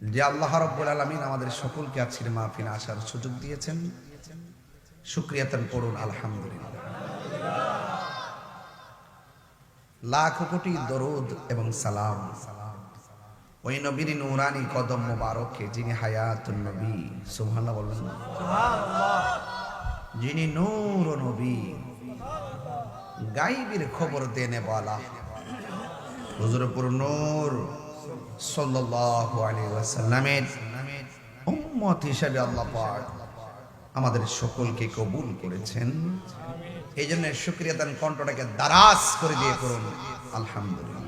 যে আল্লাহ রাব্বুল আলামিন আমাদের সকলকে আজকের মাহফিলে আসার সুযোগ দিয়েছেন, শুকরিয়াতান পড়ুন আলহামদুলিল্লাহ। লাখ কোটি দরুদ এবং সালাম ওই নবীর নূরানি কদম মোবারকে, যিনি হায়াতুন নবী, সুবহানাল্লাহ বললেন, সুবহানাল্লাহ, যিনি নূর ও নবী, গায়বের খবর দেনে वाला হুজুরপুর নূর সাল্লাল্লাহু আলাইহি ওয়াসাল্লামের উম্মত হিসেবে আল্লাহ পাক আমাদের সকলকে কবুল করেছেন। এই জন্য শুকরিয়াতান কণ্ঠটাকে দারাজ করে দিয়ে করুন আলহামদুলিল্লাহ।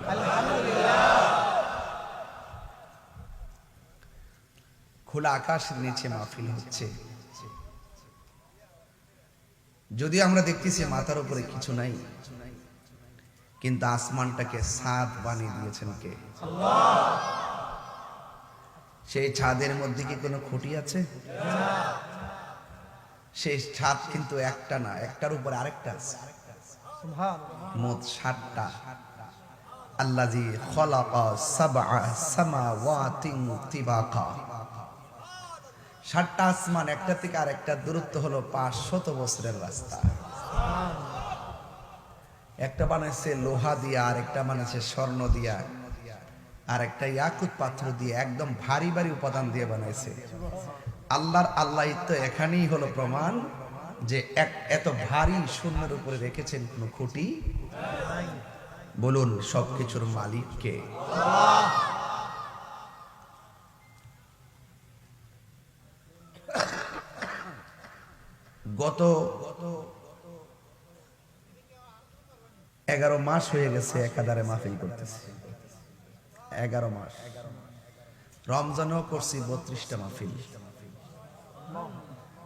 খোলা আকাশের নিচে মাহফিল হচ্ছে, যদি আমরা দেখতেছি মাথার উপরে কিছু নাই, কিন্তু আসমানটাকে ছাদ বানিয়ে দিয়েছেন কে? আল্লাহ। সেই ছাদের মধ্যে কি কোনো খুঁটি আছে? সেই ছাদ কিন্তু একটা না, একটার উপরে আরেকটা আছে, মোট 7টা। আল্লাযী খালাকা সাবআ সামাওয়াতিন তিবাকা, 7টা আসমান একটা থেকে আরেকটা দূরত্ব হলো 500 বছরের রাস্তা। একটা বানাইছে লোহা দিয়া, আর একটা বানাইছে স্বর্ণ দিয়া, আর একটা ইয়াকুত পাথর দিয়ে, একদম ভারী ভারী উপাদান দিয়ে বানাইছে। আল্লাহর আল্লাহিত্ব এখানেই হলো প্রমাণ যে এত ভারী শূন্যের উপরে রেখেছেন কোন খুঁটি। বলুন সবকিছুর মালিক কে? গত 11 মাস হয়ে গেছে একাধারে মাহফিল করতেছি। 11 মাস। রমজানও করছি 32টা মাহফিল।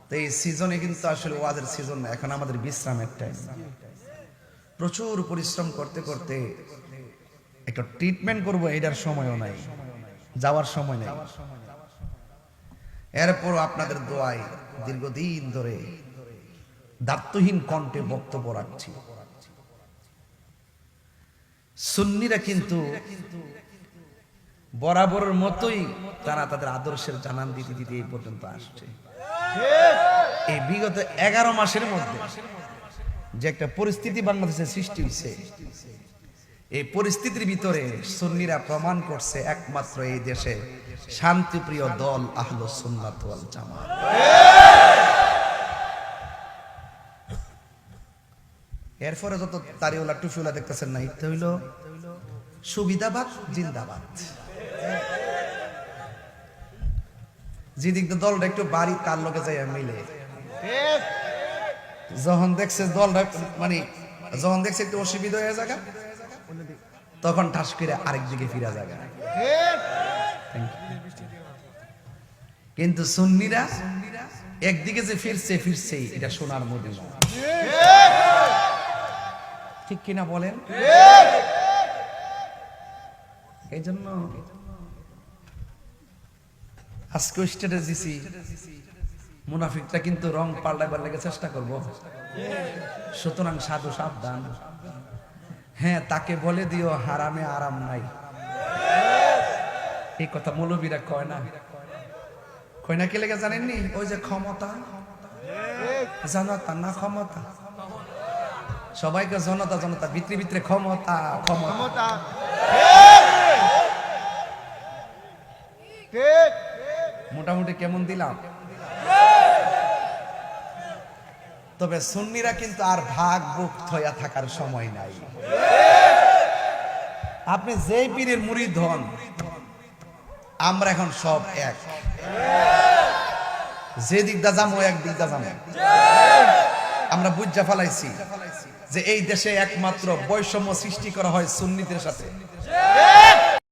তো এই সিজনে কিন্তু আসলে ওয়াজের সিজন না, এখন আমাদের বিশ্রামের টাইম। প্রচুর পরিশ্রম করতে করতে একটা ট্রিটমেন্ট করব, এটার সময়ও নাই, যাওয়ার সময় নাই। এরপর আপনাদের দোয়ায় দীর্ঘদিন ধরে দায়িত্বহীন কণ্ঠে বক্তব্য রাখছি। সুন্নিরা কিন্তু বরাবরের মতোই তারা তাদের আদর্শের জানান দিতে দিতে এই পর্যন্ত আসছে। এই বিগত 11 মাসের মধ্যে যে একটা পরিস্থিতি বাংলাদেশে সৃষ্টি হয়েছে, এই পরিস্থিতির ভিতরে সুন্নিরা প্রমাণ করছে একমাত্র এই দেশে শান্তিপ্রিয় দল আহলুস সুন্নাত ওয়াল জামাত। এরপরে যত তারিওয়ালা টুফিওয়ালা দেখতেছেন না, এটা হইল সুবিধাবাদ জিন্দাবাদ। যেদিক দলটা একটু বাড়ি তার লোকে যাই মিলে, যখন দেখছে দলটা মানে যখন দেখছে একটু অসুবিধা হয়ে যাবে, তখন ঠাস করে আরেক দিকে ফিরা যাবে। কিন্তু সুন্নিরা একদিকে যে ফিরছে এটা শোনার মধ্যে না, ঠিক কিনা বলেন? এই জন্য আজকে স্ট্র্যাটেজি মুনাফিকরা কিন্তু রং পাল্টাবার লেগে চেষ্টা করব। সুতরাং সাধু সাবধান। হ্যাঁ, তাকে বলে দিও হারামে আরাম নাই। এই কথা মৌলবীরা কয় না, কয় না কি লেগে জানেননি? ওই যে ক্ষমতা, জনতা না ক্ষমতা, সবাইকে জনতা জনতা, ভিতরে ভিতরে ক্ষমতা ক্ষমতা। মোটামুটি কেমন দিলাম? তবে সুন্নিরা কিন্তু আর ভাগ বুক থয়া থাকার সময় নাই। আপনি যেই পীরের মুরিদ হন, আমরা এখন সব এক। যে দিকটা যাবো এক দিকটা যাবো। আমরা বুঝা ফেলাইছি যে এই দেশে একমাত্র বৈষম্য সৃষ্টি করা হয় সুন্নিদের সাথে।